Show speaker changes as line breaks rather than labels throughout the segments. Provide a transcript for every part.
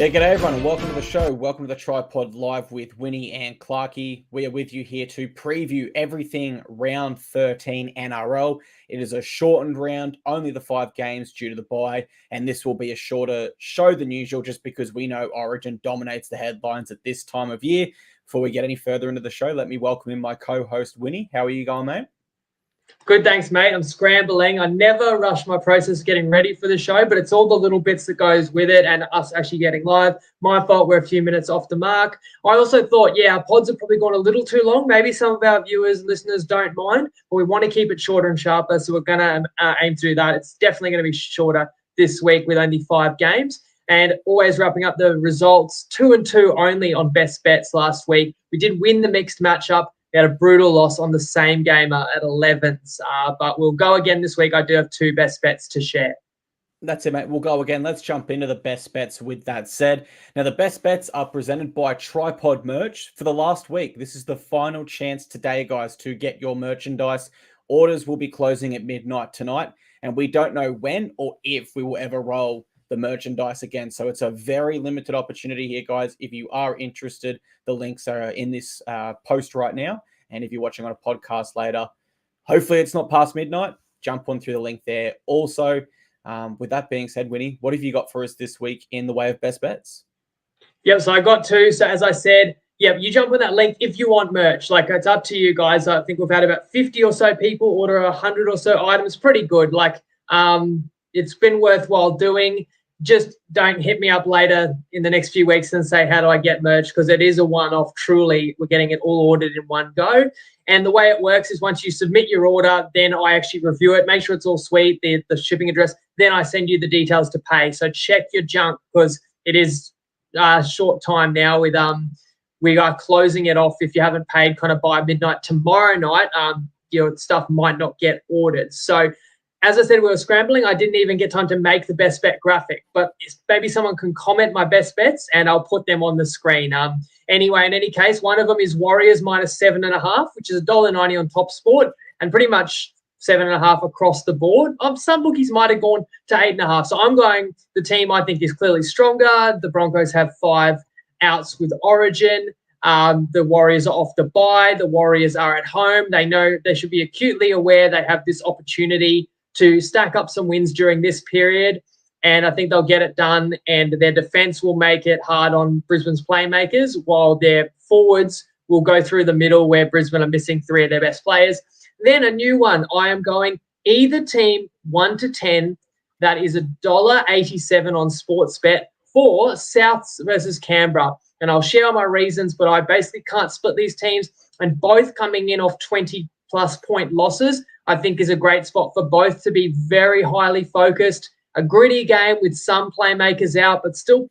Yeah, g'day everyone and welcome to the show. Welcome to the TryPod Live with Winny and Clarkey. We are with you here to preview everything round 13 NRL. It is a shortened round, only the 5 games due to the bye, and this will be a shorter show than usual just because we know Origin dominates the headlines at this time of year. Before we get any further into the show, let me welcome in my co-host Winny. How are you going, mate?
Good, thanks, mate. I'm scrambling. I never rush my process of getting ready for the show, but it's all the little bits that goes with it and us actually getting live. My fault, we're a few minutes off the mark. I also thought, our pods have probably gone a little too long. Maybe some of our viewers and listeners don't mind, but we want to keep it shorter and sharper, so we're going to aim to do that. It's definitely going to be shorter this week with only 5 games. And always wrapping up the results, 2-2 only on best bets last week. We did win the mixed matchup. We had a brutal loss on the same game at 11s, but we'll go again this week. I do have 2 best bets to share.
That's it, mate. We'll go again. Let's jump into the best bets with that said. Now, the best bets are presented by TryPod merch for the last week. This is the final chance today, guys, to get your merchandise. Orders will be closing at midnight tonight, and we don't know when or if we will ever roll the merchandise again. So it's a very limited opportunity here, guys. If you are interested, the links are in this post right now. And if you're watching on a podcast later, hopefully it's not past midnight, jump on through the link there. Also, with that being said, Winnie, what have you got for us this week in the way of best bets?
Yep, so I got 2. So as I said, you jump on that link if you want merch. Like, it's up to you guys. I think we've had about 50 or so people order 100 or so items. Pretty good. Like, it's been worthwhile doing. Just don't hit me up later in the next few weeks and say, how do I get merch? Because it is a one-off, truly. We're getting it all ordered in one go. And the way it works is once you submit your order, then I actually review it, make sure it's all sweet, the shipping address. Then I send you the details to pay. So check your junk because it is a short time now with we are closing it off. If you haven't paid kind of by midnight tomorrow night, your stuff might not get ordered. So as I said, we were scrambling. I didn't even get time to make the best bet graphic, but maybe someone can comment my best bets and I'll put them on the screen. Anyway, in any case, one of them is Warriors -7.5, which is $1.90 on Top Sport and pretty much 7.5 across the board. Some bookies might have gone to 8.5. So I'm going, the team I think is clearly stronger. The Broncos have 5 outs with Origin. The Warriors are off the bye. The Warriors are at home. They know they should be acutely aware they have this opportunity to stack up some wins during this period, and I think they'll get it done, and their defence will make it hard on Brisbane's playmakers, while their forwards will go through the middle where Brisbane are missing 3 of their best players. Then a new one, I am going either team 1 to 10. That is $1.87 on Sportsbet for Souths versus Canberra. And I'll share my reasons, but I basically can't split these teams, and both coming in off 20-plus point losses I think is a great spot for both to be very highly focused. A gritty game with some playmakers out, but still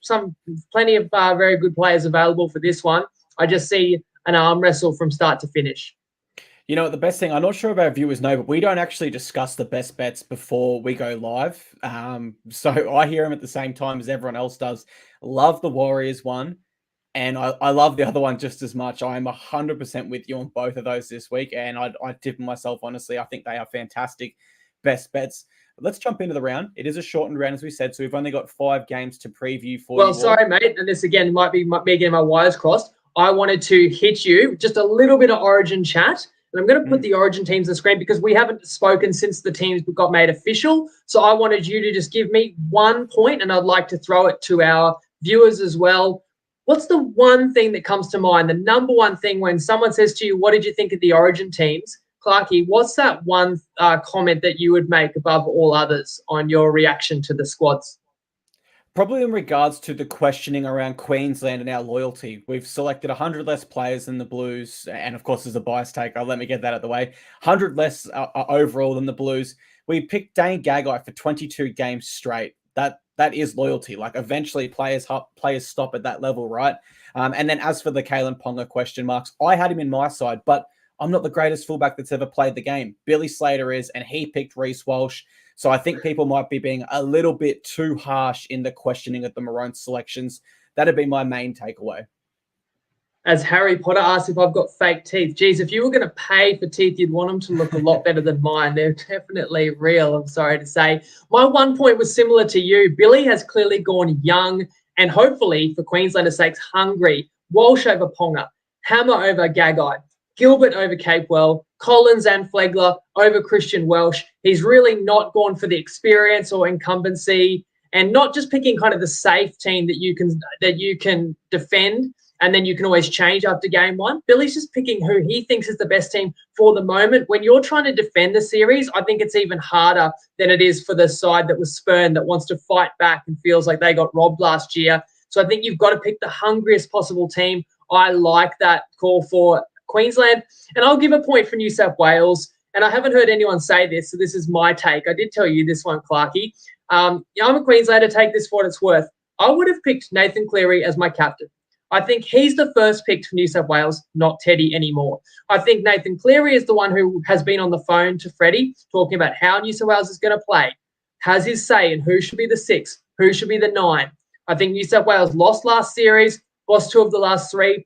plenty of very good players available for this one. I just see an arm wrestle from start to finish.
You know, the best thing, I'm not sure if our viewers know, but we don't actually discuss the best bets before we go live. So I hear them at the same time as everyone else does. Love the Warriors one. And I love the other one just as much. I am 100% with you on both of those this week. And I tip myself, honestly. I think they are fantastic best bets. But let's jump into the round. It is a shortened round, as we said. So we've only got 5 games to preview for you.
Well, sorry, mate. And this, again, might be me getting my wires crossed. I wanted to hit you just a little bit of Origin chat. And I'm going to put the Origin teams on the screen because we haven't spoken since the teams got made official. So I wanted you to just give me 1 point, and I'd like to throw it to our viewers as well. What's the one thing that comes to mind, the number one thing when someone says to you, what did you think of the Origin teams? Clarkey, what's that one comment that you would make above all others on your reaction to the squads?
Probably in regards to the questioning around Queensland and our loyalty. We've selected 100 less players than the Blues. And of course, as a bias take, let me get that out of the way. 100 less overall than the Blues. We picked Dane Gagai for 22 games straight. That is loyalty. Like, eventually players stop at that level, right? And then as for the Kalen Ponga question marks, I had him in my side, but I'm not the greatest fullback that's ever played the game. Billy Slater is, and he picked Reece Walsh. So I think people might be being a little bit too harsh in the questioning of the Maroon selections. That'd be my main takeaway.
As Harry Potter asked if I've got fake teeth. Geez, if you were going to pay for teeth, you'd want them to look a lot better than mine. They're definitely real, I'm sorry to say. My 1 point was similar to you. Billy has clearly gone young and hopefully, for Queenslanders' sakes, hungry. Walsh over Ponga, Hammer over Gagai, Gilbert over Capewell, Collins and Flegler over Christian Welsh. He's really not gone for the experience or incumbency, and not just picking kind of the safe team that you can defend and then you can always change after game one. Billy's just picking who he thinks is the best team for the moment. When you're trying to defend the series, I think it's even harder than it is for the side that was spurned, that wants to fight back and feels like they got robbed last year. So I think you've got to pick the hungriest possible team. I like that call for Queensland. And I'll give a point for New South Wales. And I haven't heard anyone say this, so this is my take. I did tell you this one, Clarkey. I'm a Queenslander, take this for what it's worth. I would have picked Nathan Cleary as my captain. I think he's the first pick for New South Wales, not Teddy anymore. I think Nathan Cleary is the one who has been on the phone to Freddie talking about how New South Wales is going to play, has his say in who should be the 6, who should be the 9. I think New South Wales lost last series, lost 2 of the last 3.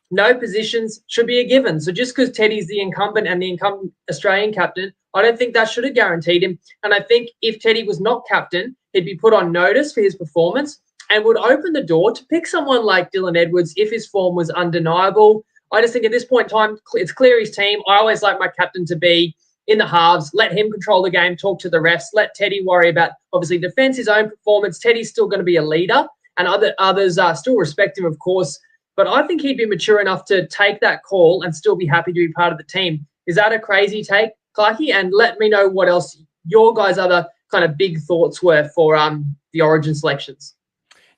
No positions should be a given. So just because Teddy's the incumbent and the incumbent Australian captain, I don't think that should have guaranteed him. And I think if Teddy was not captain, he'd be put on notice for his performance and would open the door to pick someone like Dylan Edwards if his form was undeniable. I just think at this point in time, it's Cleary's team. I always like my captain to be in the halves. Let him control the game, talk to the refs. Let Teddy worry about, obviously, defence, his own performance. Teddy's still going to be a leader, and others still respect him, of course. But I think he'd be mature enough to take that call and still be happy to be part of the team. Is that a crazy take, Clarkey? And let me know what else your guys' other kind of big thoughts were for the Origin selections.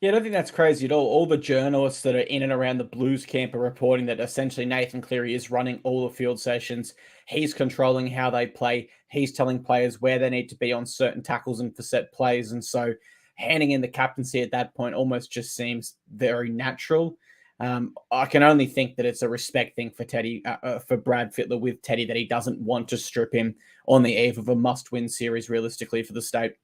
Yeah, I don't think that's crazy at all. All the journalists that are in and around the Blues camp are reporting that essentially Nathan Cleary is running all the field sessions. He's controlling how they play. He's telling players where they need to be on certain tackles and for set plays. And so handing in the captaincy at that point almost just seems very natural. I can only think that it's a respect thing for Teddy, for Brad Fittler with Teddy, that he doesn't want to strip him on the eve of a must-win series realistically for the state.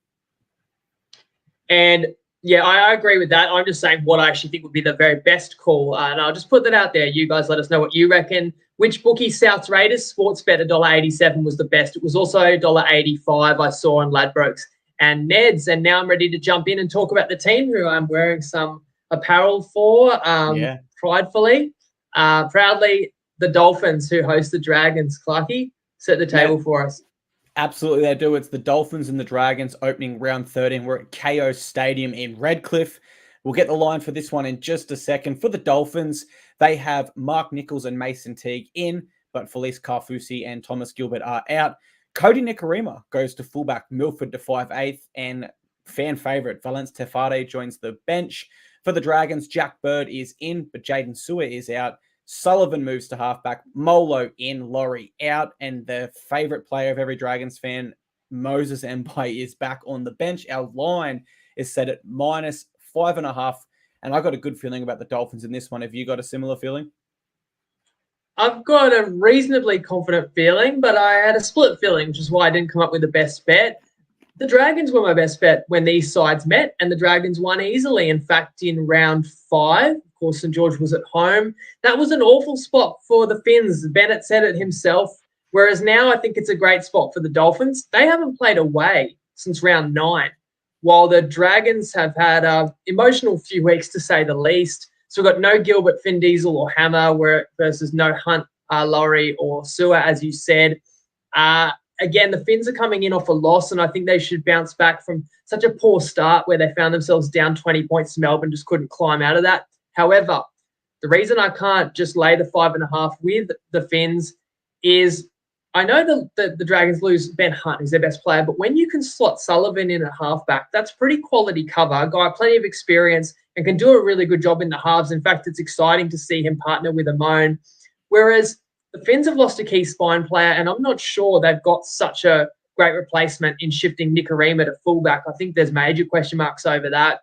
And yeah, I agree with that. I'm just saying what I actually think would be the very best call. And I'll just put that out there. You guys let us know what you reckon. Which bookie? Souths Raiders, Sportsbet $1.87 was the best. It was also $1.85 I saw on Ladbrokes and Ned's. And now I'm ready to jump in and talk about the team who I'm wearing some apparel for, pridefully. Proudly, the Dolphins, who host the Dragons. Clarkey, set the table for us.
Absolutely, they do. It's the Dolphins and the Dragons opening round 13. We're at KO Stadium in Redcliffe. We'll get the line for this one in just a second. For the Dolphins, they have Mark Nichols and Mason Teague in, but Felice Carfusi and Thomas Gilbert are out. Cody Nikorima goes to fullback, Milford to 5'8", and fan favourite Valence Tefade joins the bench. For the Dragons, Jack Bird is in, but Jaden Sewer is out. Sullivan moves to halfback, Molo in, Laurie out, and the favourite player of every Dragons fan, Moses Mbai, is back on the bench. Our line is set at -5.5, and I got a good feeling about the Dolphins in this one. Have you got a similar feeling?
I've got a reasonably confident feeling, but I had a split feeling, which is why I didn't come up with the best bet. The Dragons were my best bet when these sides met, and the Dragons won easily. In fact, in round 5, of course, St. George was at home. That was an awful spot for the Finns. Bennett said it himself, whereas now I think it's a great spot for the Dolphins. They haven't played away since round 9, while the Dragons have had an emotional few weeks, to say the least. So we've got no Gilbert, Finn Diesel or Hammer versus no Hunt, Laurie or Sewer, as you said. Again, the Finns are coming in off a loss, and I think they should bounce back from such a poor start where they found themselves down 20 points to Melbourne, just couldn't climb out of that. However, the reason I can't just lay the 5.5 with the Finns is I know the Dragons lose Ben Hunt, who's their best player, but when you can slot Sullivan in at halfback, that's pretty quality cover. A guy, plenty of experience, and can do a really good job in the halves. In fact, it's exciting to see him partner with Amon. Whereas the Finns have lost a key spine player, and I'm not sure they've got such a great replacement in shifting Nikorima to fullback. I think there's major question marks over that.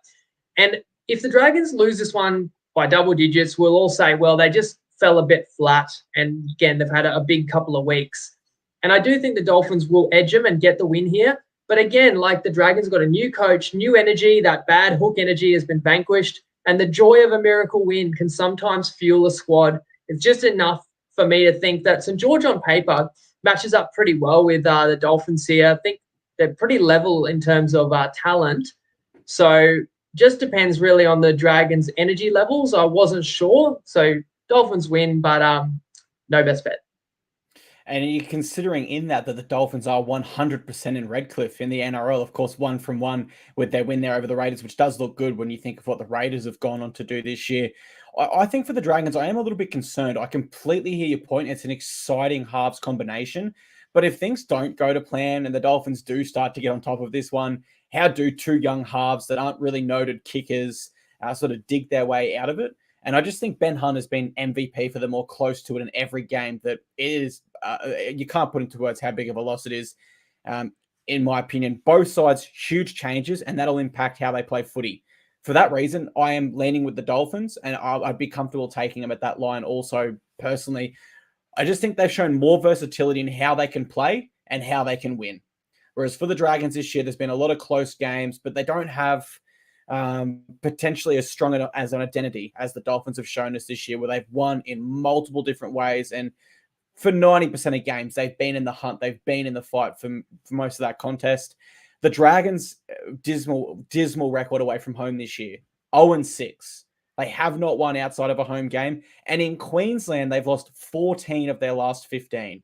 And if the Dragons lose this one by double digits, we'll all say, well, they just fell a bit flat. And again, they've had a big couple of weeks. And I do think the Dolphins will edge them and get the win here. But again, like the Dragons got a new coach, new energy. That bad hook energy has been vanquished. And the joy of a miracle win can sometimes fuel a squad. It's just enough for me to think that St. George on paper matches up pretty well with the Dolphins here. I think they're pretty level in terms of talent. So just depends really on the Dragons' energy levels. I wasn't sure. So Dolphins win, but no best bet.
And you're considering in that the Dolphins are 100% in Redcliffe in the NRL, of course, 1-1 with their win there over the Raiders, which does look good when you think of what the Raiders have gone on to do this year. I think for the Dragons, I am a little bit concerned. I completely hear your point. It's an exciting halves combination. But if things don't go to plan and the Dolphins do start to get on top of this one, how do two young halves that aren't really noted kickers sort of dig their way out of it? And I just think Ben Hunt has been MVP for them or close to it in every game. That it is, you can't put into words how big of a loss it is. In my opinion, both sides, huge changes, and that'll impact how they play footy. For that reason, I am leaning with the Dolphins, and I'd be comfortable taking them at that line also, personally. I just think they've shown more versatility in how they can play and how they can win. Whereas for the Dragons this year, there's been a lot of close games, but they don't have potentially as strong as an identity as the Dolphins have shown us this year, where they've won in multiple different ways. And for 90% of games, they've been in the hunt. They've been in the fight for most of that contest. The Dragons, dismal record away from home this year, 0-6. They have not won outside of a home game. And in Queensland, they've lost 14 of their last 15.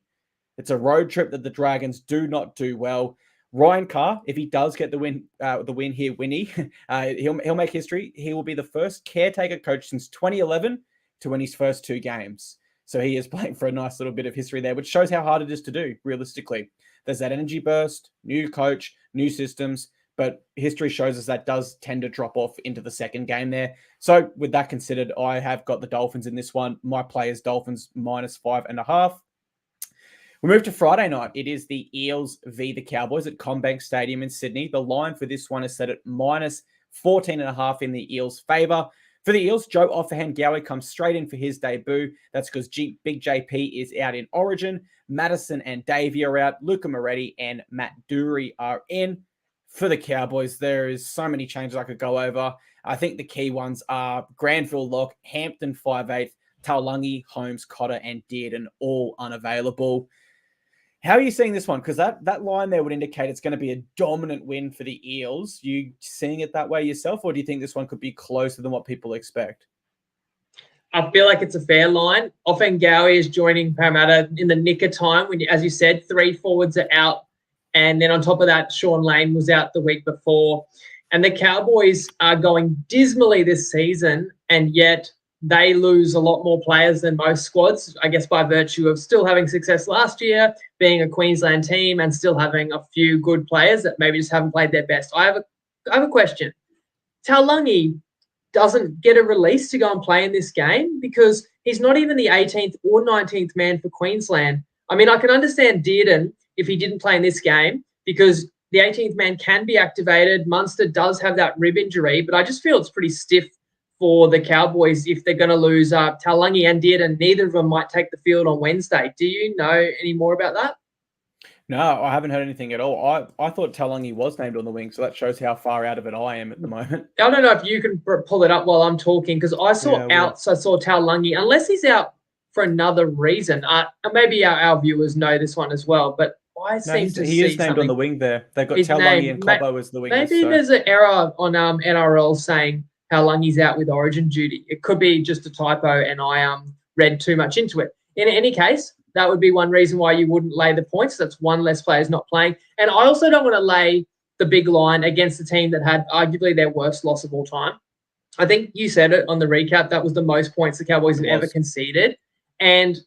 It's a road trip that the Dragons do not do well. Ryan Carr, if he does get the win here, Winnie, he'll make history. He will be the first caretaker coach since 2011 to win his first 2 games. So he is playing for a nice little bit of history there, which shows how hard it is to do, realistically. There's that energy burst, new coach, new systems, but history shows us that does tend to drop off into the second game there. So with that considered, I have got the Dolphins in this one. My play is Dolphins -5.5. We move to Friday night. It is the Eels v. the Cowboys at CommBank Stadium in Sydney. The line for this one is set at -14.5 in the Eels' favour. For the Eels, Joe Offahan-Gowie comes straight in for his debut. That's because Big JP is out in Origin. Madison and Davey are out. Luca Moretti and Matt Dury are in. For the Cowboys, there is so many changes I could go over. I think the key ones are Granville Lock, Hampton 5'8", Taulagi, Holmes, Cotter, and Dearden all unavailable. How are you seeing this one? Because that line there would indicate it's going to be a dominant win for the Eels. You seeing it that way yourself, or do you think this one could be closer than what people expect?
I feel like it's a fair line. Offahan-Gowie is joining Parramatta in the nick of time when, as you said, 3 forwards are out. And then on top of that, Sean Lane was out the week before. And the Cowboys are going dismally this season, and yet they lose a lot more players than most squads, I guess by virtue of still having success last year, being a Queensland team, and still having a few good players that maybe just haven't played their best. I have a question. Taulagi doesn't get a release to go and play in this game because he's not even the 18th or 19th man for Queensland. I mean, I can understand Dearden if he didn't play in this game because the 18th man can be activated. Munster does have that rib injury, but I just feel it's pretty stiff for the Cowboys if they're going to lose Taulagi and Dearden. Neither of them might take the field on Wednesday. Do you know any more about that?
No, I haven't heard anything at all. I thought Taulagi was named on the wing, so that shows how far out of it I am at the moment.
I don't know if you can pull it up while I'm talking because I saw I saw Taulagi, unless he's out for another reason. Maybe our viewers know this one as well, but I seem to see
he is named on the wing there. They've got Taulagi and Cobbo as the wingers.
Maybe there's an error on NRL saying Taulagi's out with origin duty. It could be just a typo and I read too much into it. In any case, that would be one reason why you wouldn't lay the points. That's one less players not playing. And I also don't want to lay the big line against the team that had arguably their worst loss of all time. I think you said it on the recap. That was the most points the Cowboys had ever conceded. And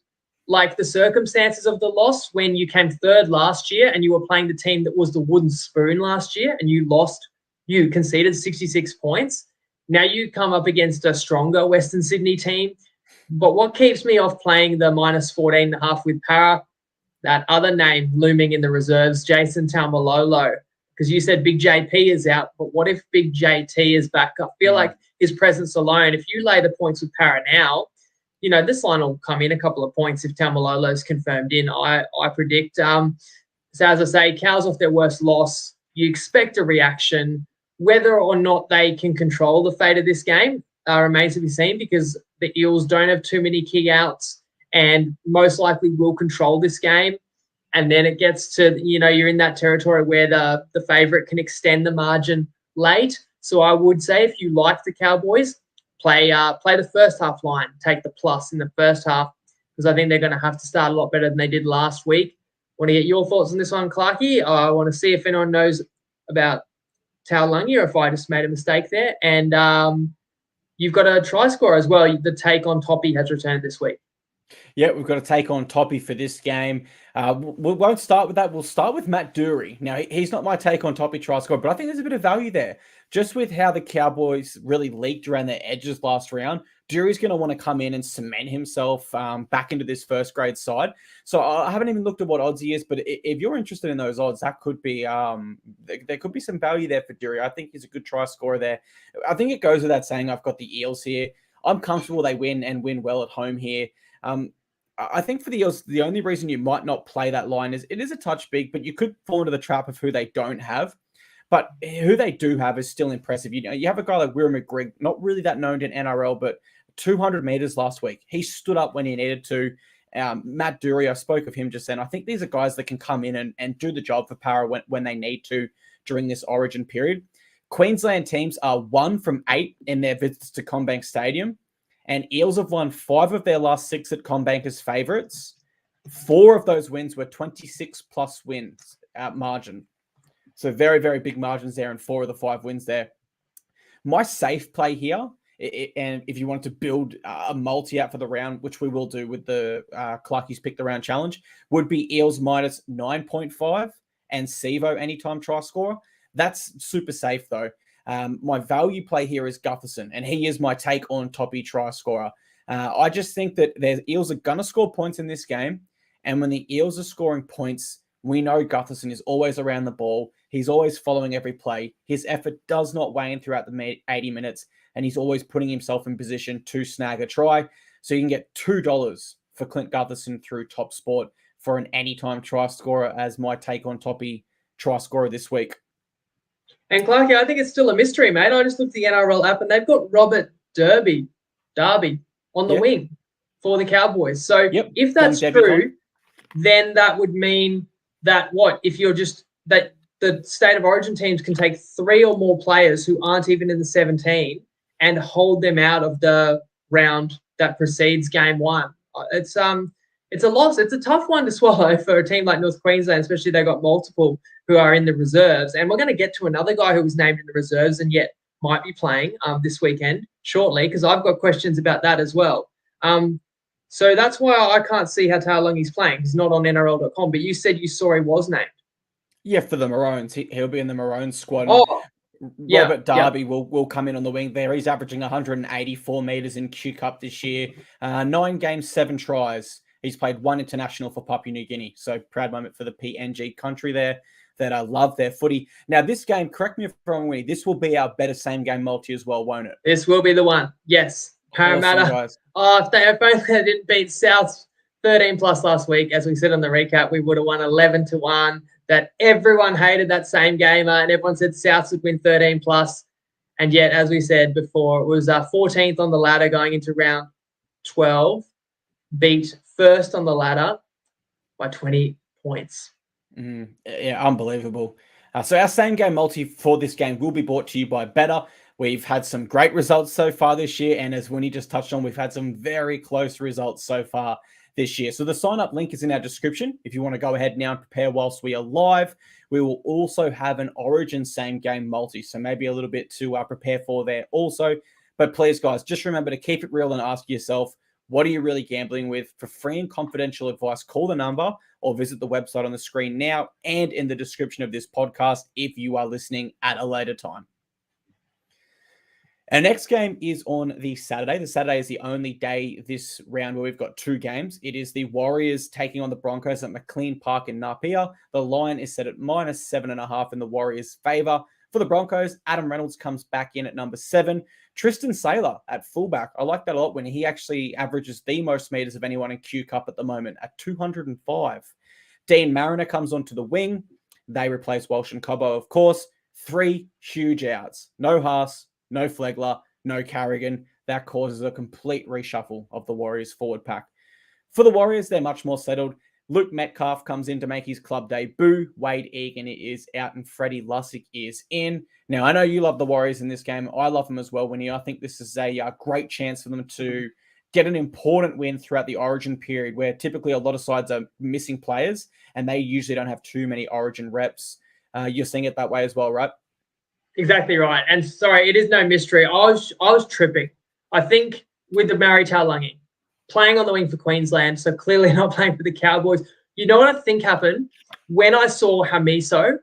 like the circumstances of the loss, when you came third last year and you were playing the team that was the wooden spoon last year and you conceded 66 points. Now you come up against a stronger Western Sydney team. But what keeps me off playing the -14.5 with Para, that other name looming in the reserves, Jason Taumalolo, because you said Big JP is out, but what if Big JT is back? I feel like his presence alone, if you lay the points with Para now, this line will come in a couple of points if Taumalolo is confirmed in. I predict. So as I say, Cows off their worst loss. You expect a reaction. Whether or not they can control the fate of this game remains to be seen because the Eels don't have too many key outs and most likely will control this game. And then it gets to, you're in that territory where the favourite can extend the margin late. So I would say if you like the Cowboys, play the first half line, take the plus in the first half, because I think they're going to have to start a lot better than they did last week. Want to get your thoughts on this one, Clarkey? I want to see if anyone knows about Taulagi or if I just made a mistake there. And you've got a try score as well. The take on Toppy has returned this week.
Yeah, we've got to take on Toppy for this game. We won't start with that. We'll start with Matt Dury. Now, he's not my take on Toppy try score, but I think there's a bit of value there. Just with how the Cowboys really leaked around their edges last round, Dury's going to want to come in and cement himself back into this first grade side. So I haven't even looked at what odds he is, but if you're interested in those odds, that could be there could be some value there for Dury. I think he's a good try scorer there. I think it goes without saying I've got the Eels here. I'm comfortable they win and win well at home here. I think for the Eels, the only reason you might not play that line is it is a touch big, but you could fall into the trap of who they don't have. But who they do have is still impressive. You know, you have a guy like Will McGrigg, not really that known in NRL, but 200 meters last week. He stood up when he needed to. Matt Dury, I spoke of him just then. I think these are guys that can come in and do the job for Para when they need to during this origin period. Queensland teams are 1 from 8 in their visits to CommBank Stadium. And Eels have won 5 of their last 6 at CommBank as favourites. 4 of those wins were 26-plus wins margin. So very, very big margins there and 4 of the 5 wins there. My safe play here, and if you wanted to build a multi out for the round, which we will do with the Clarkey's Pick the Round challenge, would be Eels minus 9.5 and Sevo anytime try scorer. That's super safe though. My value play here is Gutherson, and he is my take on Toppy try scorer. I just think that the Eels are going to score points in this game, and when the Eels are scoring points, we know Gutherson is always around the ball. He's always following every play. His effort does not wane throughout the 80 minutes, and he's always putting himself in position to snag a try. So you can get $2 for Clint Gutherson through Top Sport for an anytime try scorer as my take on Toppy try scorer this week.
And Clarky, I think it's still a mystery, mate. I just looked at the NRL app and they've got Robert Darby on the wing for the Cowboys. So if that's true, then that would mean that if you're just that the state of origin teams can take 3 or more players who aren't even in the 17 and hold them out of the round that precedes game 1. It's a loss. It's a tough one to swallow for a team like North Queensland, especially they've got multiple who are in the reserves. And we're going to get to another guy who was named in the reserves and yet might be playing this weekend shortly, because I've got questions about that as well. So that's why I can't see how Taulagi's playing. He's not on NRL.com, but you said you saw he was named.
Yeah, for the Maroons. He'll be in the Maroons squad. Robert Darby will come in on the wing there. He's averaging 184 metres in Q Cup this year. 9 games, 7 tries. He's played 1 international for Papua New Guinea. So proud moment for the PNG country there that I love their footy. Now, this game, correct me if I'm wrong, Winnie, this will be our better same game multi as well, won't it?
This will be the one. Yes. Parramatta. Awesome, if only they didn't beat South 13 plus last week, as we said on the recap, we would have won 11-1. That everyone hated that same game, and everyone said South would win 13 plus. And yet, as we said before, it was 14th on the ladder going into round 12, beat first on the ladder by 20 points.
Yeah, unbelievable. So our same game multi for this game will be brought to you by Better. We've had some great results so far this year, and as Winnie just touched on, we've had some very close results so far this year. So the sign-up link is in our description. If you want to go ahead now and prepare whilst we are live, we will also have an Origin same game multi, so maybe a little bit to prepare for there also. But please, guys, just remember to keep it real and ask yourself, what are you really gambling with? For free and confidential advice, call the number or visit the website on the screen now and in the description of this podcast if you are listening at a later time. Our next game is on the Saturday. The Saturday is the only day this round where we've got 2 games. It is the Warriors taking on the Broncos at McLean Park in Napier. The line is set at minus 7.5 in the Warriors' favour. For the Broncos, Adam Reynolds comes back in at number 7. Tristan Saylor at fullback. I like that a lot when he actually averages the most meters of anyone in Q Cup at the moment at 205. Dean Mariner comes onto the wing. They replace Walsh and Cobbo, of course. 3 huge outs. No Haas, no Flegler, no Carrigan. That causes a complete reshuffle of the Warriors forward pack. For the Warriors, they're much more settled. Luke Metcalf comes in to make his club debut. Wade Egan is out and Freddie Lussick is in. Now, I know you love the Warriors in this game. I love them as well, Winnie. I think this is a great chance for them to get an important win throughout the Origin period, where typically a lot of sides are missing players and they usually don't have too many Origin reps. You're seeing it that way as well, right?
Exactly right. And sorry, it is no mystery. I was tripping. I think with the Murray Taulagi playing on the wing for Queensland, so clearly not playing for the Cowboys. You know what I think happened? When I saw Hamiso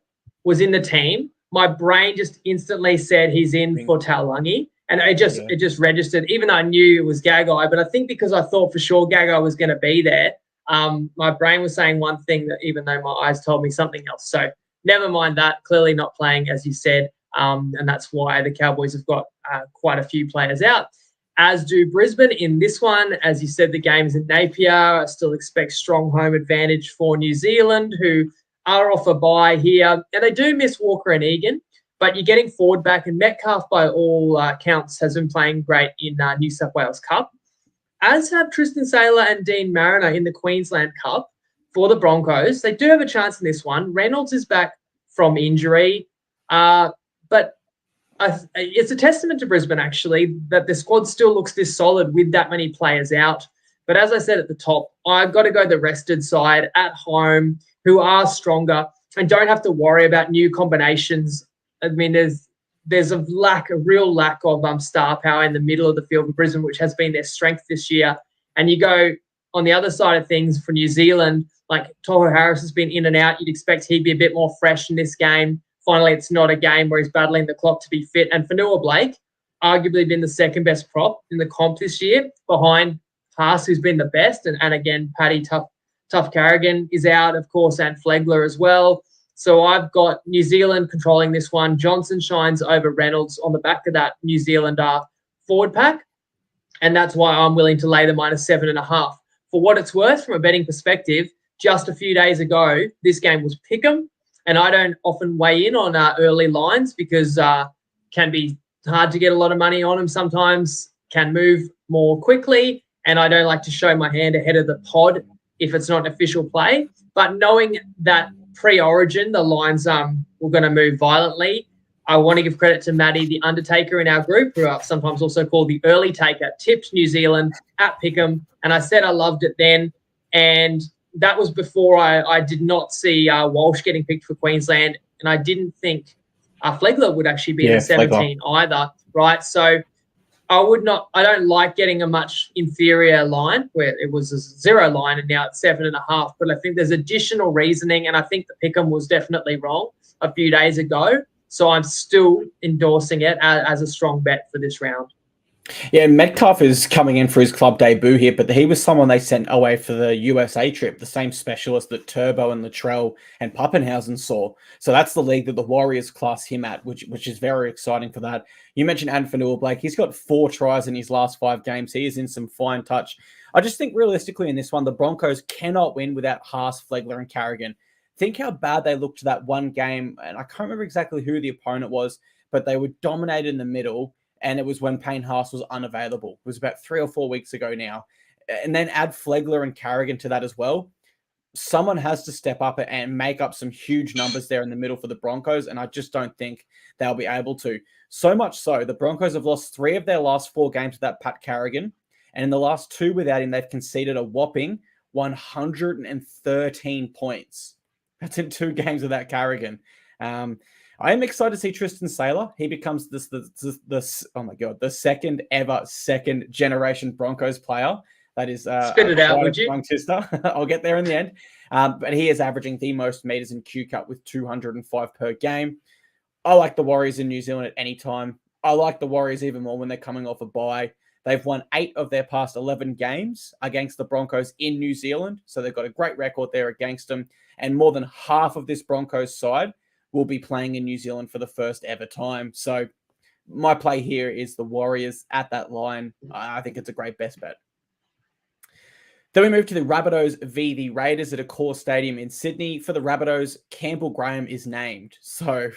was in the team, my brain just instantly said he's in for Taulagi. And it just registered, even though I knew it was Gagai. But I think because I thought for sure Gagai was going to be there, my brain was saying one thing, that even though my eyes told me something else. So never mind that. Clearly not playing, as you said. And that's why the Cowboys have got quite a few players out, as do Brisbane in this one. As you said, the game is in Napier. I still expect strong home advantage for New Zealand, who are off a bye here. And they do miss Walker and Egan, but you're getting Ford back, and Metcalf, by all counts, has been playing great in New South Wales Cup, as have Tristan Saylor and Dean Mariner in the Queensland Cup for the Broncos. They do have a chance in this one. Reynolds is back from injury. But it's a testament to Brisbane, actually, that the squad still looks this solid with that many players out. But as I said at the top, I've got to go the rested side at home, who are stronger and don't have to worry about new combinations. I mean, there's a real lack of star power in the middle of the field for Brisbane, which has been their strength this year. And you go on the other side of things for New Zealand, like Tohu Harris has been in and out. You'd expect he'd be a bit more fresh in this game. Finally, it's not a game where he's battling the clock to be fit. And Fanua Blake, arguably been the second best prop in the comp this year, behind Haas, who's been the best. And again, Paddy Tough Carrigan is out, of course, and Flegler as well. So I've got New Zealand controlling this one. Johnson shines over Reynolds on the back of that New Zealand forward pack. And that's why I'm willing to lay the -7.5. For what it's worth, from a betting perspective, just a few days ago, this game was pick'em. And I don't often weigh in on early lines because can be hard to get a lot of money on them sometimes, can move more quickly. And I don't like to show my hand ahead of the pod if it's not an official play. But knowing that pre-Origin, the lines were going to move violently, I want to give credit to Maddie, the Undertaker in our group, who are sometimes also called the Early Taker, tipped New Zealand at Pick'em. And I said I loved it then. And that was before I did not see Walsh getting picked for Queensland, and I didn't think Flegler would actually be in the 17 either, right? So I don't like getting a much inferior line where it was a 0 line and now it's 7.5, but I think there's additional reasoning, and I think the Pick'em was definitely wrong a few days ago. So I'm still endorsing it as a strong bet for this round.
Yeah, Metcalf is coming in for his club debut here, but he was someone they sent away for the USA trip, the same specialist that Turbo and Latrell and Pappenhausen saw. So that's the league that the Warriors class him at, which is very exciting for that. You mentioned Fanua Blake. He's got 4 tries in his last 5 games. He is in some fine touch. I just think realistically in this one, the Broncos cannot win without Haas, Flegler, and Carrigan. Think how bad they looked that one game, and I can't remember exactly who the opponent was, but they were dominated in the middle. And it was when Payne Haas was unavailable. It was about 3 or 4 weeks ago now. And then add Flegler and Carrigan to that as well. Someone has to step up and make up some huge numbers there in the middle for the Broncos. And I just don't think they'll be able to. So much so, the Broncos have lost 3 of their last 4 games without Pat Carrigan. And in the last 2 without him, they've conceded a whopping 113 points. That's in 2 games without Carrigan. I am excited to see Tristan Saylor. He becomes the second ever second generation Broncos player. That is
spit it out, would you?
Young sister. I'll get there in the end. But he is averaging the most meters in Q Cup with 205 per game. I like the Warriors in New Zealand at any time. I like the Warriors even more when they're coming off a bye. They've won 8 of their past 11 games against the Broncos in New Zealand. So they've got a great record there against them. And more than half of this Broncos side will be playing in New Zealand for the first ever time. So my play here is the Warriors at that line. I think it's a great best bet. Then we move to the Rabbitohs v. the Raiders at Accor Stadium in Sydney. For the Rabbitohs, Campbell Graham is named. So,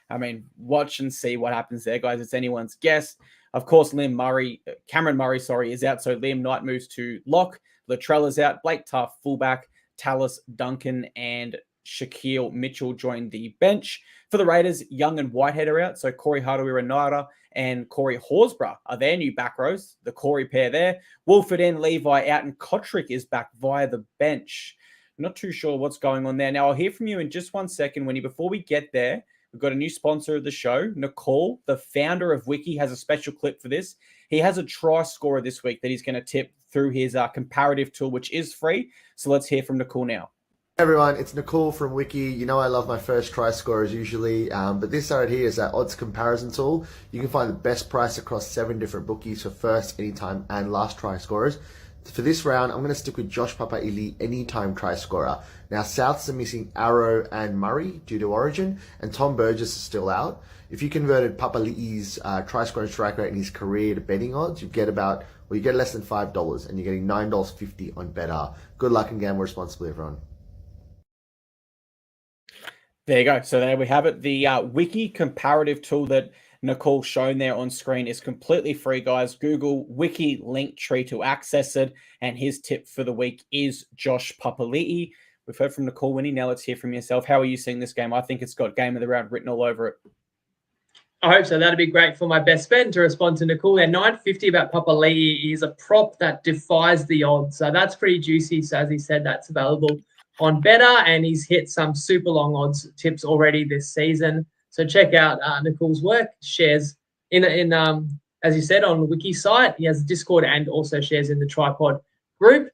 I mean, watch and see what happens there, guys. It's anyone's guess. Of course, Cameron Murray, is out. So Liam Knight moves to lock. Latrell is out. Blake Tough, fullback. Tallis Duncan and Shaquille Mitchell joined the bench. For the Raiders, Young and Whitehead are out. So Corey Harawira-Naera and Corey Horsburgh are their new back rows. The Corey pair there. Wolford in, Levi out, and Kotrick is back via the bench. I'm not too sure what's going on there. Now, I'll hear from you in just 1 second, Winnie. Before we get there, we've got a new sponsor of the show. Nicole, the founder of Wiki, has a special clip for this. He has a try scorer this week that he's going to tip through his comparative tool, which is free. So let's hear from Nicole now.
Hey everyone, it's Nicole from Wiki. You know I love my first try scorers usually, but this right here is our odds comparison tool. You can find the best price across 7 different bookies for first, anytime, and last try scorers. For this round, I'm going to stick with Josh Papali'i, anytime try scorer. Now, Souths are missing Arrow and Murray due to Origin, and Tom Burgess is still out. If you converted Papali'i's try scoring strike rate in his career to betting odds, you get less than $5, and you're getting $9.50 on Better. Good luck and gamble responsibly, everyone.
There you go. So there we have it. The Wiki comparative tool that Nicole's shown there on screen is completely free, guys. Google Wiki Linktree to access it. And his tip for the week is Josh Papali'i. We've heard from Nicole, Winnie. Now let's hear from yourself. How are you seeing this game? I think it's got game of the round written all over it.
I hope so. That'd be great for my best bet to respond to Nicole. At $9.50 about Papali'i is a prop that defies the odds. So that's pretty juicy. So as he said, that's available on Better, and he's hit some super long odds tips already this season. So check out Nicole's work. Shares in as you said, on the Wiki site. He has Discord and also shares in the TryPod group.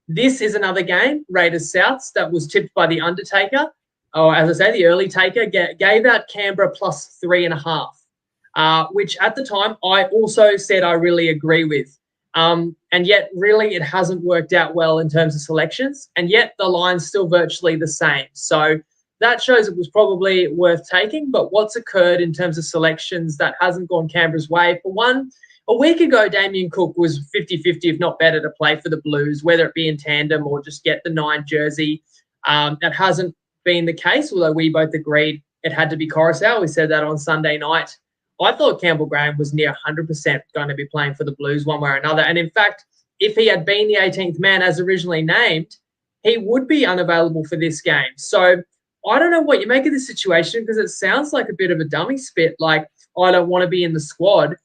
This is another game, Raiders Souths, that was tipped by the Undertaker. Or as I say, the early taker gave out Canberra plus 3.5, which at the time I also said I really agree with. And yet, really, it hasn't worked out well in terms of selections, and yet the line's still virtually the same. So that shows it was probably worth taking, but what's occurred in terms of selections that hasn't gone Canberra's way? For one, a week ago, Damien Cook was 50-50, if not better, to play for the Blues, whether it be in tandem or just get the 9 jersey. That hasn't been the case, although we both agreed it had to be Coruscant. We said that on Sunday night. I thought Campbell Graham was near 100% going to be playing for the Blues one way or another. And in fact, if he had been the 18th man as originally named, he would be unavailable for this game. So I don't know what you make of this situation, because it sounds like a bit of a dummy spit, like I don't want to be in the squad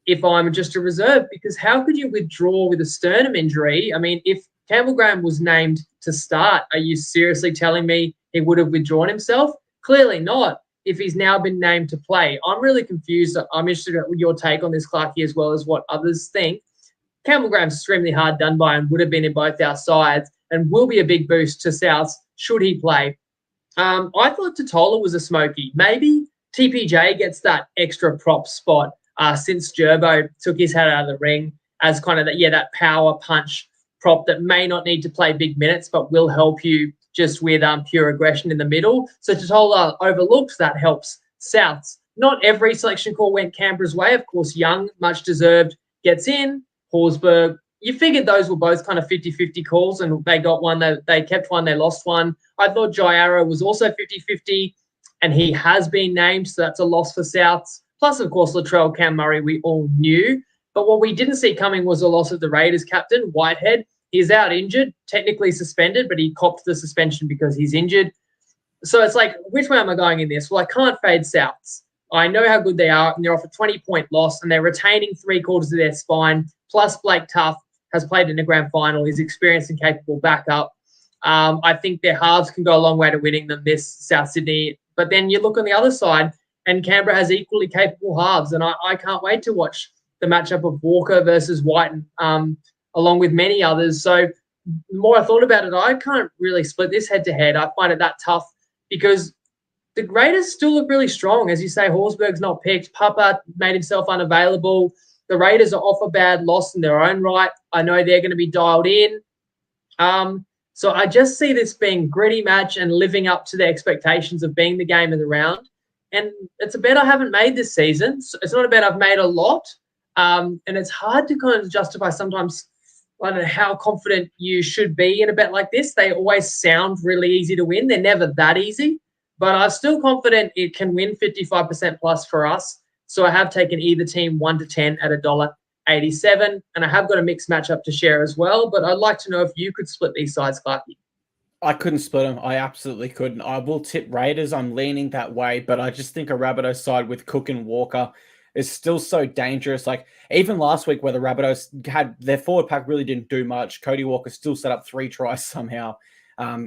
if I'm just a reserve, because how could you withdraw with a sternum injury? I mean, if Campbell Graham was named to start, are you seriously telling me he would have withdrawn himself? Clearly not, if he's now been named to play. I'm really confused. I'm interested in your take on this, Clarkey, as well as what others think. Campbell Graham's extremely hard done by and would have been in both our sides and will be a big boost to Souths should he play. I thought Totola was a smoky. Maybe TPJ gets that extra prop spot since Gerbo took his head out of the ring as kind of that power punch prop that may not need to play big minutes but will help you just with pure aggression in the middle. So Totola overlooked that helps Souths. Not every selection call went Canberra's way. Of course, Young, much deserved, gets in. Horsburgh, you figured those were both kind of 50-50 calls, and they got one. They kept one, they lost one. I thought Jai Arrow was also 50-50, and he has been named, so that's a loss for Souths. Plus, of course, Latrell, Cam Murray, we all knew. But what we didn't see coming was a loss of the Raiders captain, Whitehead. He's out injured, technically suspended, but he copped the suspension because he's injured. So it's like, which way am I going in this? Well, I can't fade Souths. I know how good they are, and they're off a 20-point loss, and they're retaining 3/4 of their spine. Plus, Blake Tough has played in the grand final. He's experienced and capable backup. I think their halves can go a long way to winning them this South Sydney. But then you look on the other side, and Canberra has equally capable halves, and I can't wait to watch the matchup of Walker versus White, along with many others. So the more I thought about it, I can't really split this head-to-head. I find it that tough because the Raiders still look really strong. As you say, Horsburgh's not picked. Papa made himself unavailable. The Raiders are off a bad loss in their own right. I know they're going to be dialed in. So I just see this being a gritty match and living up to the expectations of being the game of the round. And it's a bet I haven't made this season. It's not a bet I've made a lot. And it's hard to kind of justify sometimes, I don't know how confident you should be in a bet like this. They always sound really easy to win. They're never that easy. But I'm still confident it can win 55% plus for us. So I have taken either team 1 to 10 at $1.87. And I have got a mixed matchup to share as well. But I'd like to know if you could split these sides, Clarkey.
I couldn't split them. I absolutely couldn't. I will tip Raiders. I'm leaning that way, but I just think a Rabbitohs side with Cook and Walker is still so dangerous. Like even last week where the Rabbitohs had their forward pack really didn't do much. Cody Walker still set up 3 tries somehow.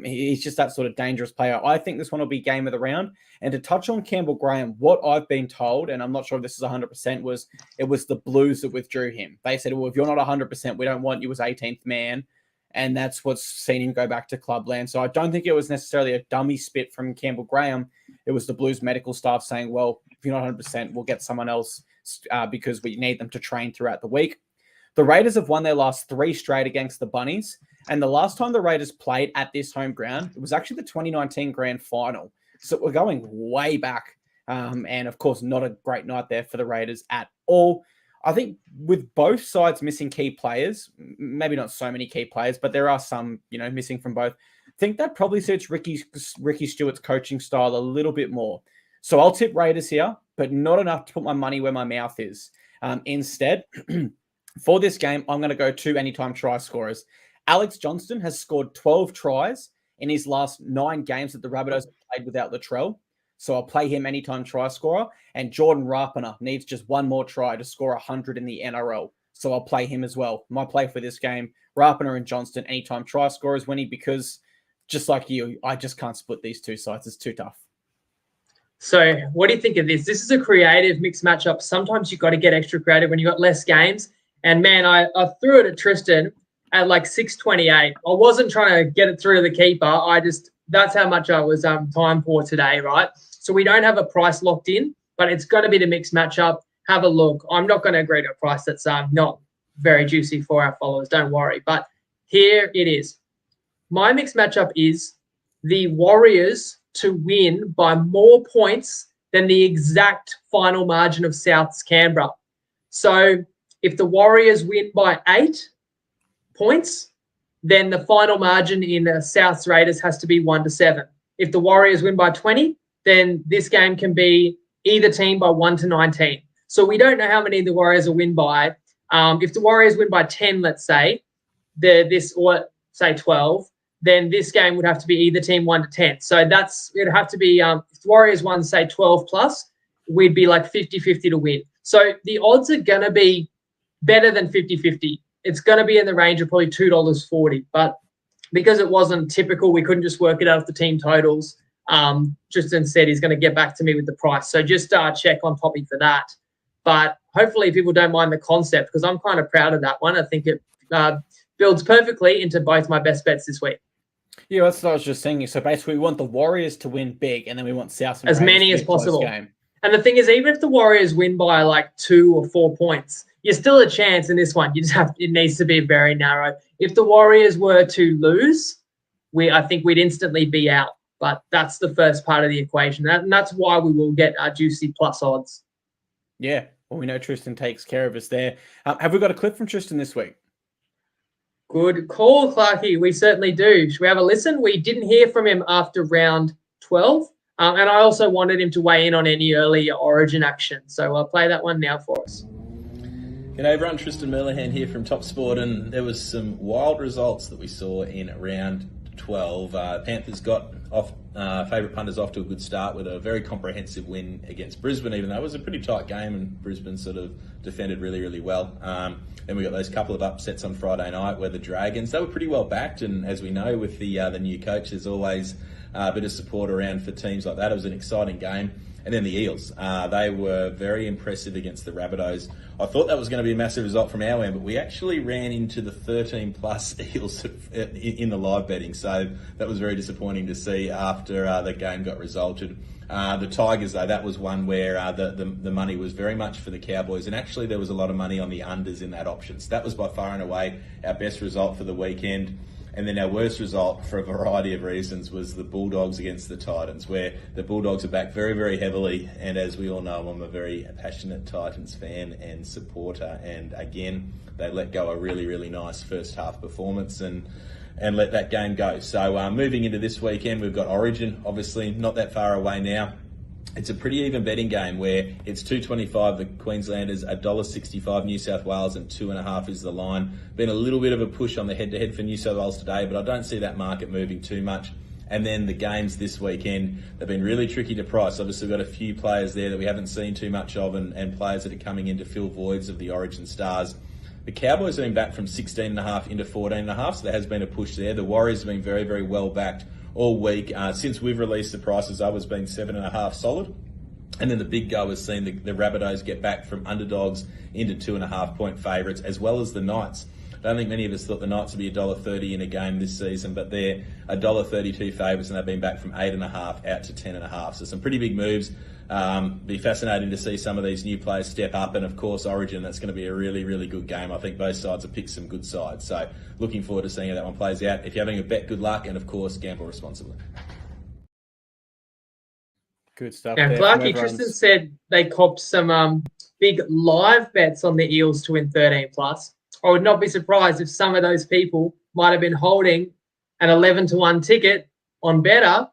He's just that sort of dangerous player. I think this one will be game of the round. And to touch on Campbell Graham, what I've been told, and I'm not sure if this is 100%, was it was the Blues that withdrew him. They said, well, if you're not 100%, we don't want you as 18th man. And that's what's seen him go back to clubland. So I don't think it was necessarily a dummy spit from Campbell Graham. It was the Blues medical staff saying, well, if you're not 100%, we'll get someone else because we need them to train throughout the week. The Raiders have won their last 3 straight against the Bunnies. And the last time the Raiders played at this home ground, it was actually the 2019 grand final. So we're going way back. And of course, not a great night there for the Raiders at all. I think with both sides missing key players, maybe not so many key players, but there are some, missing from both. I think that probably suits Ricky Stewart's coaching style a little bit more. So I'll tip Raiders here, but not enough to put my money where my mouth is. Instead, for this game, I'm going to go 2 anytime try scorers. Alex Johnston has scored 12 tries in his last 9 games that the Rabbitohs have played without Latrell. So I'll play him anytime try scorer. And Jordan Rapana needs just 1 more try to score 100 in the NRL. So I'll play him as well. My play for this game, Rapana and Johnston, anytime try scorers, Winnie, because just like you, I just can't split these 2 sides. It's too tough.
So what do you think of this? This is a creative mixed matchup. Sometimes you've got to get extra creative when you've got less games. And man, I threw it at Tristan at like 6:28. I wasn't trying to get it through to the keeper. That's how much I was time for today, right? So we don't have a price locked in, but it's going to be the mixed matchup. Have a look. I'm not going to agree to a price that's not very juicy for our followers. Don't worry. But here it is. My mixed matchup is the Warriors to win by more points than the exact final margin of South's Canberra. So if the Warriors win by 8 points, then the final margin in South's Raiders has to be 1-7. If the Warriors win by 20, then this game can be either team by 1-19. So we don't know how many the Warriors will win by. If the Warriors win by 10, let's say, or say 12, then this game would have to be either team 1-10. So it'd have to be, if the Warriors won, say, 12 plus, we'd be like 50-50 to win. So the odds are going to be better than 50-50. It's going to be in the range of probably $2.40. But because it wasn't typical, we couldn't just work it out of the team totals. Tristan said he's going to get back to me with the price. So just check on Toppy for that. But hopefully people don't mind the concept because I'm kind of proud of that one. I think it builds perfectly into both my best bets this week.
Yeah, that's what I was just saying. So basically we want the Warriors to win big and then we want South and
as
Raiders
many
to
as
win close
possible.
Game.
And the thing is, even if the Warriors win by like 2 or 4 points, you're still a chance in this one. It needs to be very narrow. If the Warriors were to lose, I think we'd instantly be out. But that's the first part of the equation. And that's why we will get our juicy plus odds.
Yeah. Well, we know Tristan takes care of us there. Have we got a clip from Tristan this week?
Good call, Clarkey. We certainly do. Should we have a listen? We didn't hear from him after round 12. And I also wanted him to weigh in on any early Origin action. So I'll play that one now for us.
G'day everyone, Tristan Merlihan here from Top Sport, and there was some wild results that we saw in round 12. Panthers got off, favourite punters off to a good start with a very comprehensive win against Brisbane, even though it was a pretty tight game and Brisbane sort of defended really, really well. Then we got those couple of upsets on Friday night where the Dragons, they were pretty well backed, and as we know with the new coach, there's always a bit of support around for teams like that. It was an exciting game. And then the Eels, they were very impressive against the Rabbitohs. I thought that was going to be a massive result from our end, but we actually ran into the 13-plus Eels in the live betting. So that was very disappointing to see after the game got resulted. The Tigers, though, that was one where the money was very much for the Cowboys. And actually there was a lot of money on the unders in that option. So that was by far and away our best result for the weekend. And then our worst result, for a variety of reasons, was the Bulldogs against the Titans, where the Bulldogs are back very, very heavily. And as we all know, I'm a very passionate Titans fan and supporter. And again, they let go a really, really nice first half performance and let that game go. So moving into this weekend, we've got Origin, obviously not that far away now. it's a pretty even betting game where it's $2.25 the Queenslanders, $1.65 New South Wales, and 2.5 is the line. Been a little bit of a push on the head-to-head for New South Wales today, but I don't see that market moving too much. And then the games this weekend, they've been really tricky to price. Obviously, we've got a few players there that we haven't seen too much of, and players that are coming in to fill voids of the Origin stars. The Cowboys have been back from 16.5 into 14.5, so there has been a push there. The Warriors have been very, very well backed all week. Since we've released the prices up, it's been 7.5 solid. And then the big go has seen the Rabbitohs get back from underdogs into 2.5 point favourites, as well as the Knights. I don't think many of us thought the Knights would be $1.30 in a game this season, but they're $1.32 favourites, and they've been back from 8.5 out to 10.5. So some pretty big moves. Be fascinating to see some of these new players step up, and of course Origin, that's going to be a really, really good game. I think both sides have picked some good sides, so looking forward to seeing how that one plays out. If you're having a bet, good luck, and of course gamble responsibly.
Good stuff.
Now, Clarkey, Tristan said they copped some big live bets on the Eels to win 13 plus. I would not be surprised if some of those people might have been holding an 11-1 ticket on Better,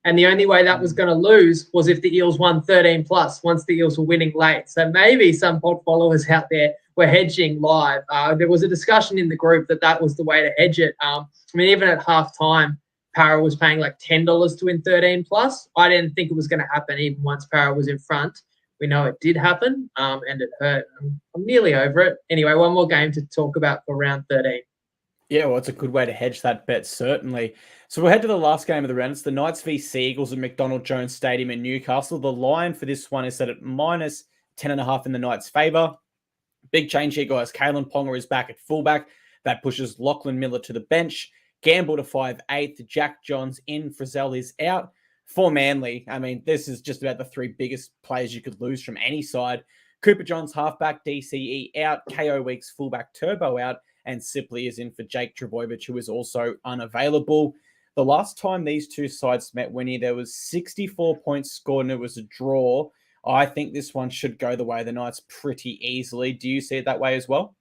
and the only way that was going to lose was if the Eels won 13 plus once the Eels were winning late. So maybe some pod followers out there were hedging live. There was a discussion in the group that was the way to hedge it. I mean, even at halftime, Para was paying like $10 to win 13 plus. I didn't think it was going to happen even once Para was in front. We know it did happen, and it hurt. I'm nearly over it. Anyway, one more game to talk about for round 13.
Yeah, well, it's a good way to hedge that bet, certainly. So we'll head to the last game of the round. It's the Knights v Seagulls at McDonald Jones Stadium in Newcastle. The line for this one is set at minus 10.5 in the Knights' favour. Big change here, guys. Kalen Ponga is back at fullback. That pushes Lachlan Miller to the bench. Gamble to 5'8". Jack Johns in. Frizzell is out. For Manly, I mean, this is just about the three biggest players you could lose from any side. Cooper Johns, halfback, DCE out. KO Weeks, fullback, Turbo out. And Sipley is in for Jake Trbojevic, who is also unavailable. The last time these two sides met, Winnie, there was 64 points scored and it was a draw. I think this one should go the way of the Knights pretty easily. Do you see it that way as well?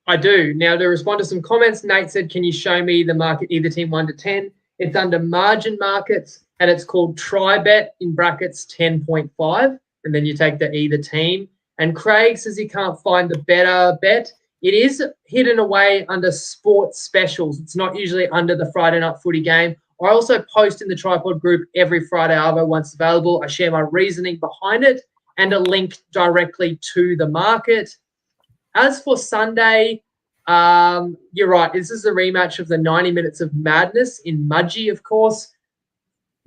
I do. Now, to respond to some comments, Nate said, can you show me the market, either team 1 to 10? It's under margin markets, and it's called TryBet in brackets 10.5, and then you take the either team. And Craig says he can't find the better bet. It is hidden away under sports specials. It's not usually under the Friday night footy game. I also post in the TryPod group every Friday arvo once available. I share my reasoning behind it and a link directly to the market. As for Sunday, you're right. This is a rematch of the 90 minutes of madness in Mudgee, of course.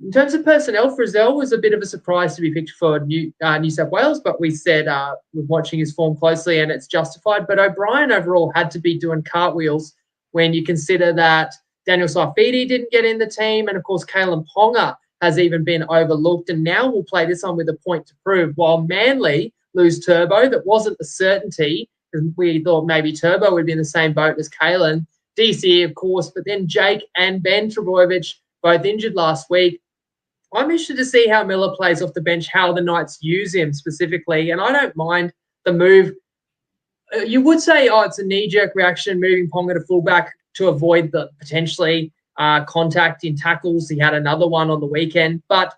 In terms of personnel, Frizzell was a bit of a surprise to be picked for New South Wales, but we said we're watching his form closely and it's justified. But O'Brien overall had to be doing cartwheels when you consider that Daniel Saifidi didn't get in the team, and of course Kalen Ponga has even been overlooked. And now we'll play this on with a point to prove. While Manly lose Turbo, that wasn't a certainty, because we thought maybe Turbo would be in the same boat as Kalen. DCE, of course, but then Jake and Ben Trbojevic both injured last week. I'm interested to see how Miller plays off the bench, how the Knights use him specifically, and I don't mind the move. You would say, it's a knee-jerk reaction, moving Ponga to fullback to avoid the potentially contact in tackles. He had another one on the weekend. But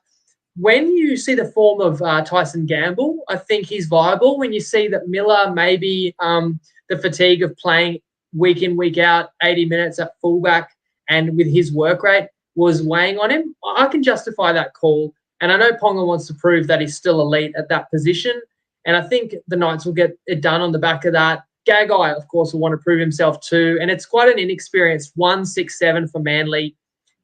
when you see the form of Tyson Gamble, I think he's viable. When you see that Miller, maybe the fatigue of playing week in, week out, 80 minutes at fullback, and with his work rate, was weighing on him, I can justify that call. And I know Ponga wants to prove that he's still elite at that position. And I think the Knights will get it done on the back of that. Gagai, of course, will want to prove himself too. And it's quite an inexperienced 1-6-7 for Manly.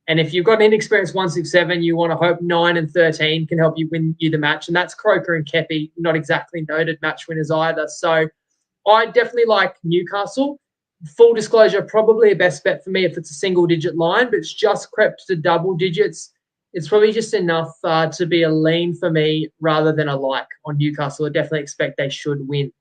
And if you've got an inexperienced 1-6-7, you want to hope 9 and 13 can help you win you the match. And that's Croker and Kepi, not exactly noted match winners either. So I definitely like Newcastle. Full disclosure, probably a best bet for me if it's a single-digit line, but it's just crept to double digits. It's probably just enough to be a lean for me rather than a like on Newcastle. I definitely expect they should win.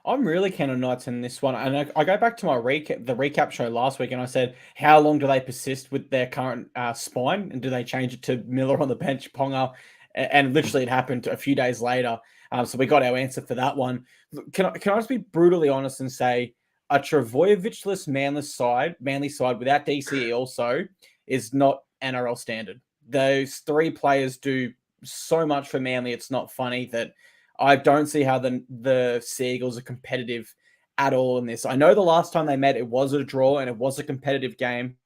I'm really keen on Knights in this one. And I go back to my recap show last week, and I said, how long do they persist with their current spine? And do they change it to Miller on the bench, Ponga? And literally it happened a few days later. So we got our answer for that one. Can I just be brutally honest and say, a Trbojevic-less Manly side without DCE also is not NRL standard. Those three players do so much for Manly. It's not funny that I don't see how the Sea Eagles are competitive at all in this. I know the last time they met, it was a draw and it was a competitive game.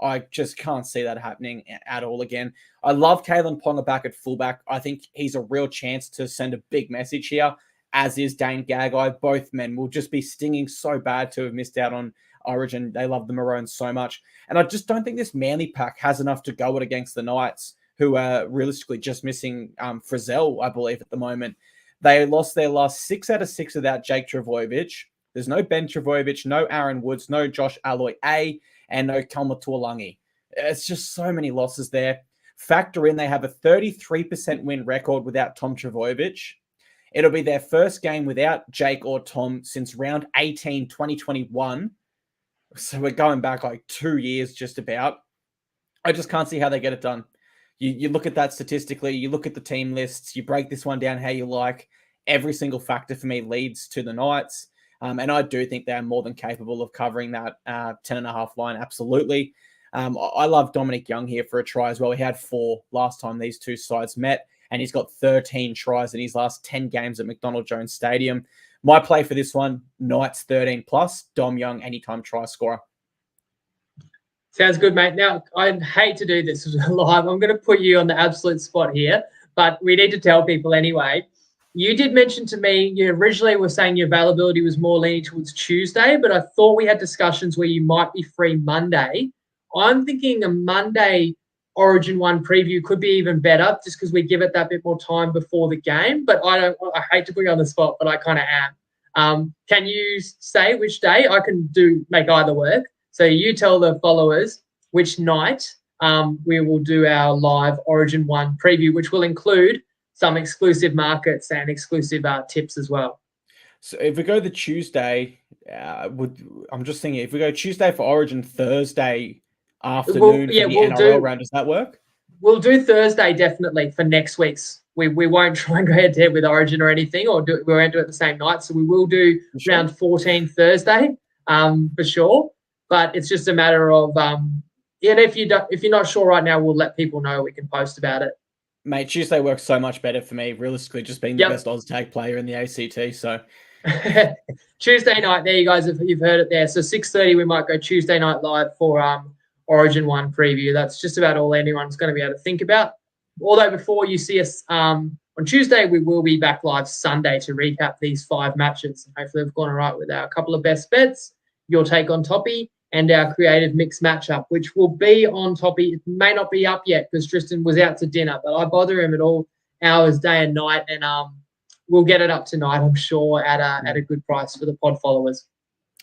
I just can't see that happening at all again. I love Kalen Ponga back at fullback. I think he's a real chance to send a big message here, as is Dane Gagai. Both men will just be stinging so bad to have missed out on Origin. They love the Maroons so much. And I just don't think this Manly pack has enough to go it against the Knights, who are realistically just missing Frizzell, I believe, at the moment. They lost their last 6 out of 6 without Jake Trbojevic. There's no Ben Trbojevic, no Aaron Woods, no Josh Alloy-A, and no Kelma Tuolangi. It's just so many losses there. Factor in, they have a 33% win record without Tom Trbojevic. It'll be their first game without Jake or Tom since round 18, 2021. So we're going back like 2 years just about. I just can't see how they get it done. You look at that statistically, you look at the team lists, you break this one down how you like. Every single factor for me leads to the Knights. And I do think they're more than capable of covering that 10.5 line, absolutely. I love Dominic Young here for a try as well. He had 4 last time these two sides met, and he's got 13 tries in his last 10 games at McDonald Jones Stadium. My play for this one, Knights 13+, Dom Young, anytime try scorer.
Sounds good, mate. Now, I hate to do this live. I'm going to put you on the absolute spot here, but we need to tell people anyway. You did mention to me, you originally were saying your availability was more leaning towards Tuesday, but I thought we had discussions where you might be free Monday. I'm thinking a Monday Origin 1 preview could be even better just because we give it that bit more time before the game. But I hate to put you on the spot, but I kind of am. Can you say which day? I can make either work. So you tell the followers which night we will do our live Origin 1 preview, which will include some exclusive markets and exclusive tips as well.
So if we go the Tuesday, I'm just thinking, if we go Tuesday for Origin, Thursday afternoon for the NRL round, does that work?
We'll do Thursday definitely for next week's. We won't try and go head-to-head with Origin or anything, or we won't do it the same night. So we will do round 14 Thursday for sure. But it's just a matter of and if you're not sure right now, we'll let people know. We can post about it.
Mate, Tuesday works so much better for me, realistically, just being the best Oz tag player in the ACT. So
Tuesday night, there you guys, if you've heard it there. So 6:30, we might go Tuesday night live for Origin 1 preview. That's just about all anyone's going to be able to think about. Although before you see us on Tuesday, we will be back live Sunday to recap these 5 matches. Hopefully we've gone all right with our couple of best bets, your take on Toppy, and our creative mixed matchup, which will be on Toppy. It may not be up yet because Tristan was out to dinner, but I bother him at all hours, day and night, and we'll get it up tonight, I'm sure, at a good price for the pod followers.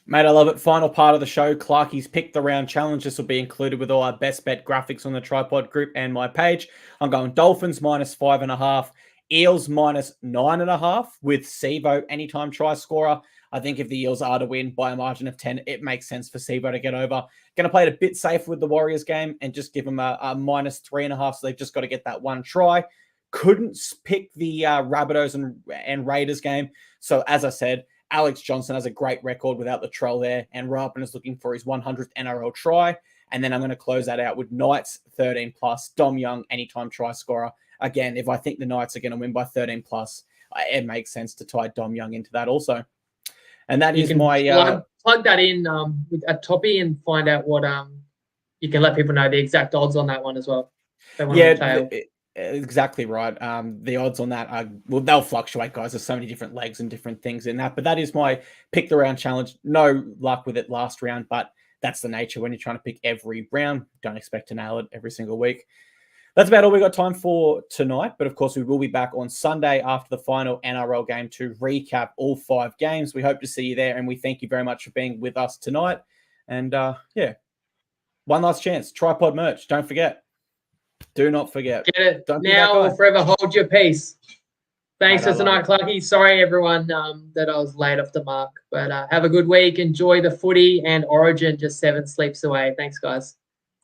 Mate, I love it. Final part of the show, Clarkey's Pick the Round Challenge. This will be included with all our best bet graphics on the TryPod group and my page. I'm going Dolphins -5.5, Eels -9.5 with Sevo anytime try scorer. I think if the Eels are to win by a margin of 10, it makes sense for Sevo to get over. Going to play it a bit safer with the Warriors game and just give them a -3.5, so they've just got to get that one try. Couldn't pick the Rabbitohs and Raiders game. So as I said, Alex Johnson has a great record without the Trell there, and Rapin is looking for his 100th NRL try. And then I'm going to close that out with Knights 13+, Dom Young anytime try scorer. Again, if I think the Knights are going to win by 13+, it makes sense to tie Dom Young into that also. And that is my
plug that in with a Toppy and find out what you can let people know the exact odds on that one as well.
Exactly right. The odds on that they'll fluctuate, guys. There's so many different legs and different things in that. But that is my pick the round challenge. No luck with it last round, but that's the nature when you're trying to pick every round. Don't expect to nail it every single week. That's about all we got time for tonight. But of course, we will be back on Sunday after the final NRL game to recap all 5 games. We hope to see you there, and we thank you very much for being with us tonight. And one last chance, TryPod merch. Don't forget. Do not forget.
Get it now or forever hold your peace. Thanks for tonight, Clarkey. Sorry, everyone, that I was late off the mark. But have a good week. Enjoy the footy and Origin just 7 sleeps away. Thanks, guys.